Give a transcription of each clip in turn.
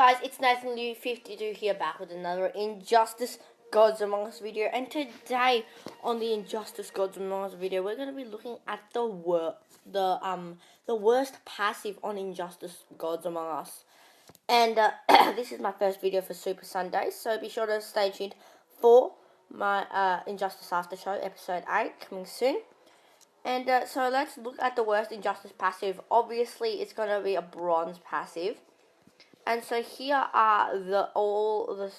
guys, it's Nathan Liu 52 here, back with another Injustice Gods Among Us video. And today on the Injustice Gods Among Us video, we're going to be looking at the worst passive on Injustice Gods Among Us. And this is my first video for Super Sunday, so be sure to stay tuned for my Injustice After Show episode 8 coming soon. And so let's look at the worst Injustice passive. Obviously, it's going to be a bronze passive. And so here are all the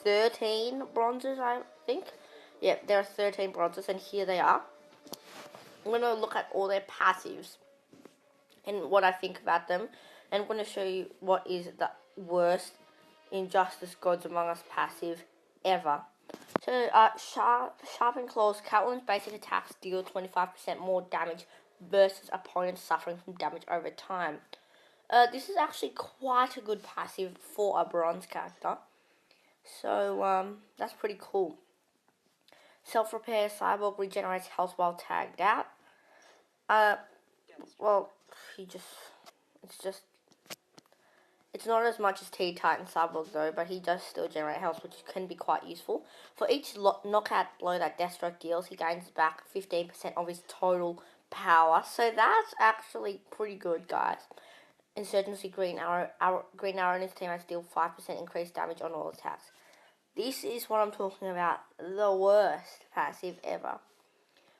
13 bronzes, I think. Yep, there are 13 bronzes, and here they are. I'm going to look at all their passives and what I think about them. And I'm going to show you what is the worst Injustice Gods Among Us passive ever. So, Sharpened Claws, Catwoman's basic attacks deal 25% more damage versus opponents suffering from damage over time. This is actually quite a good passive for a bronze character. So, that's pretty cool. Self-repair, Cyborg regenerates health while tagged out. Well, it's not as much as T-Titan Cyborg though, but he does still generate health, which can be quite useful. For each knockout blow that Deathstroke deals, he gains back 15% of his total power. So that's actually pretty good, guys. Insurgency Green Arrow, Green Arrow and his teammates deal 5% increased damage on all attacks. This is what I'm talking about, the worst passive ever.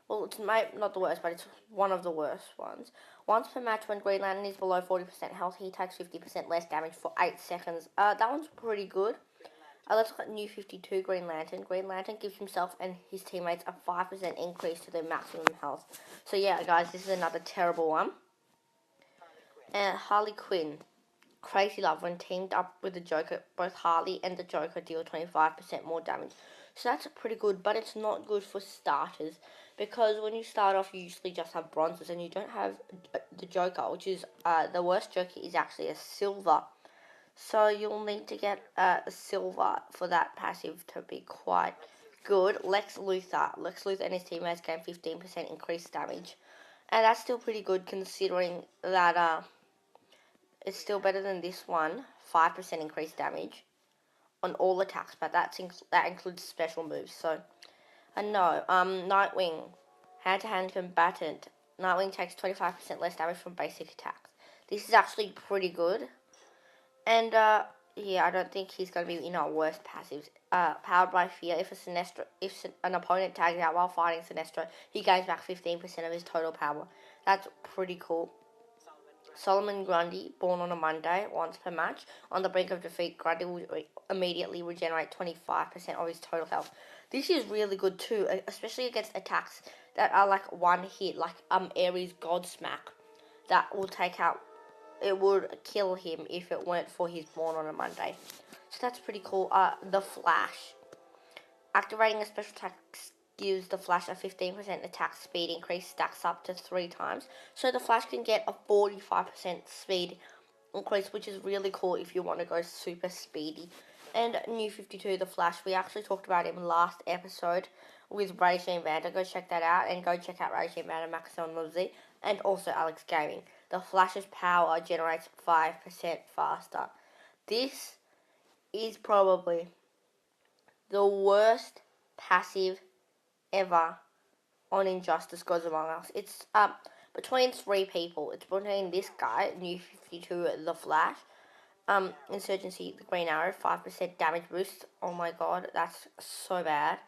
Well, it's not the worst, but it's one of the worst ones. Once per match, when Green Lantern is below 40% health, he takes 50% less damage for 8 seconds. That one's pretty good. Let's look at New 52 Green Lantern. Green Lantern gives himself and his teammates a 5% increase to their maximum health. So yeah, guys, this is another terrible one. And Harley Quinn, Crazy Love, when teamed up with the Joker, both Harley and the Joker deal 25% more damage. So that's pretty good, but it's not good for starters, because when you start off, you usually just have bronzes, and you don't have the Joker, which is, the worst Joker is actually a silver. So you'll need to get a silver for that passive to be quite good. Lex Luthor and his teammates gain 15% increased damage. And that's still pretty good, considering that, it's still better than this one, 5% increased damage on all attacks, but that includes special moves. So, no, Nightwing, hand-to-hand combatant. Nightwing takes 25% less damage from basic attacks. This is actually pretty good. And, yeah, I don't think he's going to be in our worst passives. Powered by Fear, if an opponent tags out while fighting Sinestro, he gains back 15% of his total power. That's pretty cool. Solomon Grundy, born on a Monday, once per match. On the brink of defeat, Grundy will immediately regenerate 25% of his total health. This is really good too, especially against attacks that are like one hit, like Ares Godsmack. That will take out, it would kill him if it weren't for his born on a Monday. So that's pretty cool. The Flash. Activating a special attack gives the Flash a 15% attack speed increase, stacks up to 3 times. So the Flash can get a 45% speed increase, which is really cool if you want to go super speedy. And New 52, the Flash, we actually talked about him last episode with Regime Vander. Go check that out, and go check out Regime Vander, Maxon Muzzi, and also Alex Gaming. The Flash's power generates 5% faster. This is probably the worst passive ever on Injustice Gods Among Us. It's between 3 people. It's between this guy, New 52, the Flash, Insurgency, the Green Arrow, 5% damage boost. Oh my god, that's so bad.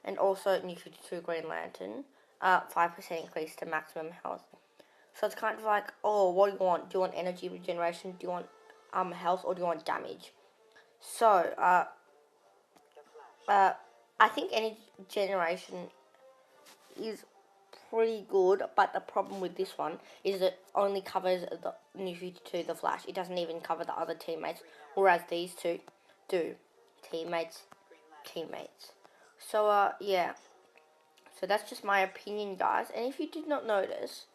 And also New 52 Green Lantern, 5% increase to maximum health. So it's kind of like, oh, what do you want? Do you want energy regeneration? Do you want health, or do you want damage? So I think energy generation is pretty good, but the problem with this one is it only covers the New 52, the Flash. It doesn't even cover the other teammates, whereas these two do. Teammates. So, yeah. So that's just my opinion, guys. And if you did not notice,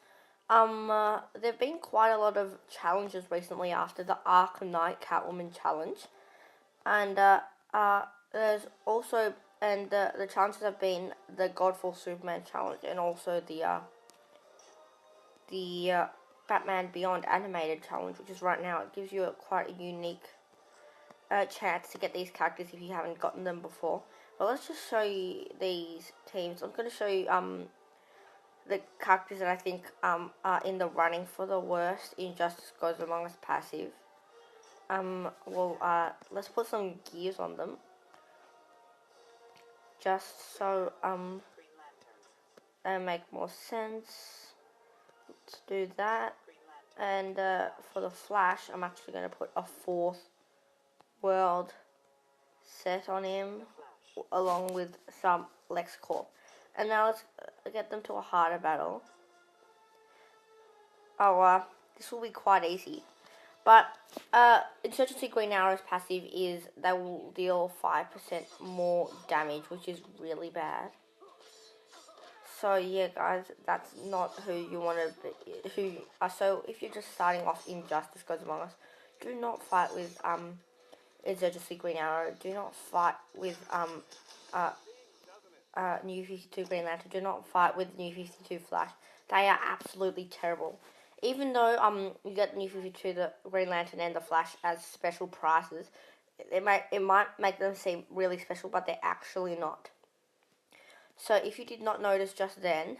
there have been quite a lot of challenges recently after the Arkham Knight Catwoman challenge. And, there's also, and the challenges have been the Godfall Superman challenge, and also the Batman Beyond animated challenge, which is right now. It gives you quite a unique chance to get these characters if you haven't gotten them before. But let's just show you these teams. I'm going to show you the characters that I think are in the running for the worst Injustice Goes Among Us passive. Let's put some gears on them, just so they make more sense. Let's do that. And for the Flash, I'm actually going to put a 4th world set on him, along with some LexCorp. And now let's get them to a harder battle. This will be quite easy. But Insurgency Green Arrow's passive is they will deal 5% more damage, which is really bad. So yeah, guys, that's not who you want to be. So if you're just starting off Injustice Goes Among Us, do not fight with Insurgency Green Arrow. Do not fight with New 52 Green Lantern. Do not fight with New 52 Flash. They are absolutely terrible. Even though you get New 52, the Green Lantern, and the Flash as special prices, it might make them seem really special, but they're actually not. So if you did not notice just then,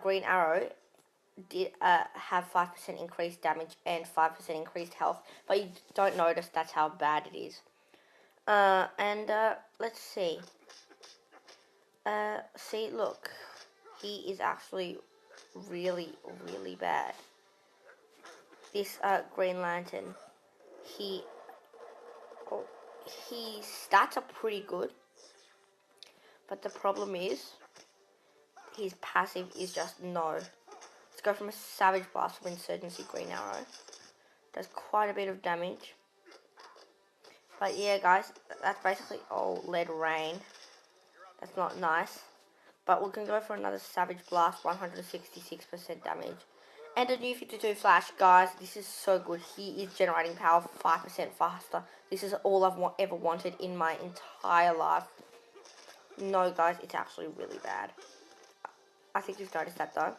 Green Arrow did have 5% increased damage and 5% increased health, but you don't notice that's how bad it is. Let's see. Look, he is actually really, really bad. This Green Lantern, his stats are pretty good, but the problem is his passive is just no. Let's go from a Savage Blast from Insurgency Green Arrow. Does quite a bit of damage. But yeah, guys, that's basically Lead Rain. That's not nice. But we can go for another Savage Blast, 166% damage. And a New 52 Flash, guys, this is so good. He is generating power 5% faster. This is all I've ever wanted in my entire life. No, guys, it's actually really bad. I think you've noticed that, though.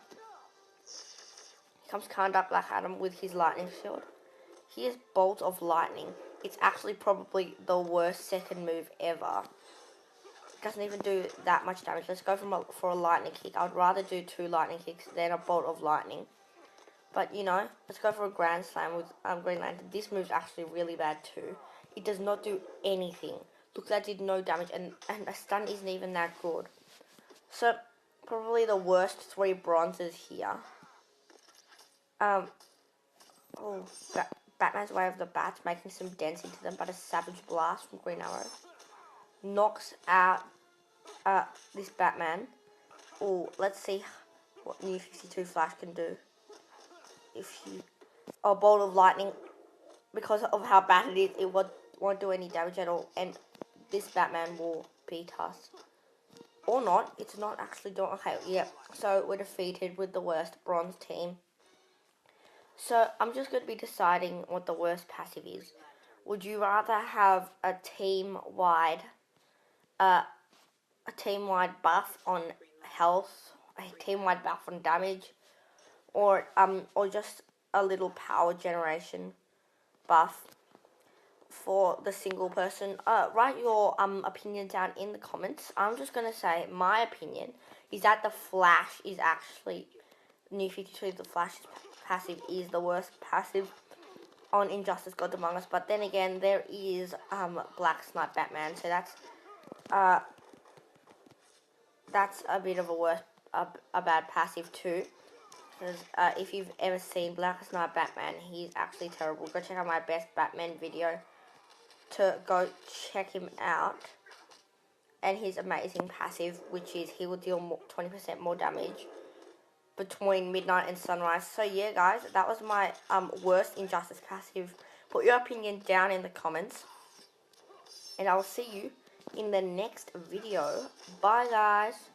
Here comes Kandar Black Adam with his Lightning Shield. He has Bolt of Lightning. It's actually probably the worst second move ever. It doesn't even do that much damage. Let's go for a Lightning Kick. I would rather do 2 Lightning Kicks than a Bolt of Lightning. But, you know, let's go for a Grand Slam with Green Lantern. This move's actually really bad too. It does not do anything. Look, that did no damage, and a stun isn't even that good. So, probably the worst 3 bronzes here. Batman's Way of the Bats, making some dents into them, but a Savage Blast from Green Arrow knocks out this Batman. Let's see what New 52 Flash can do. Bolt of Lightning, because of how bad it is, it won't do any damage at all, and this Batman will beat us. Or not, it's not actually doing okay. Yeah, so we're defeated with the worst bronze team. So I'm just going to be deciding what the worst passive is. Would you rather have a team-wide buff on health, a team-wide buff on damage, or just a little power generation buff for the single person? Write your opinion down in the comments. I'm just gonna say my opinion is that the Flash is actually New 52. The Flash passive is the worst passive on Injustice Gods Among Us. But then again, there is Black Snipe Batman, so that's a bit of a bad passive too. Because if you've ever seen Black Snipe Batman, he's actually terrible. Go check out my best Batman video to go check him out. And his amazing passive, which is he will deal 20% more damage between midnight and sunrise. So yeah, guys, that was my worst Injustice passive. Put your opinion down in the comments. And I will see you in the next video. Bye, guys.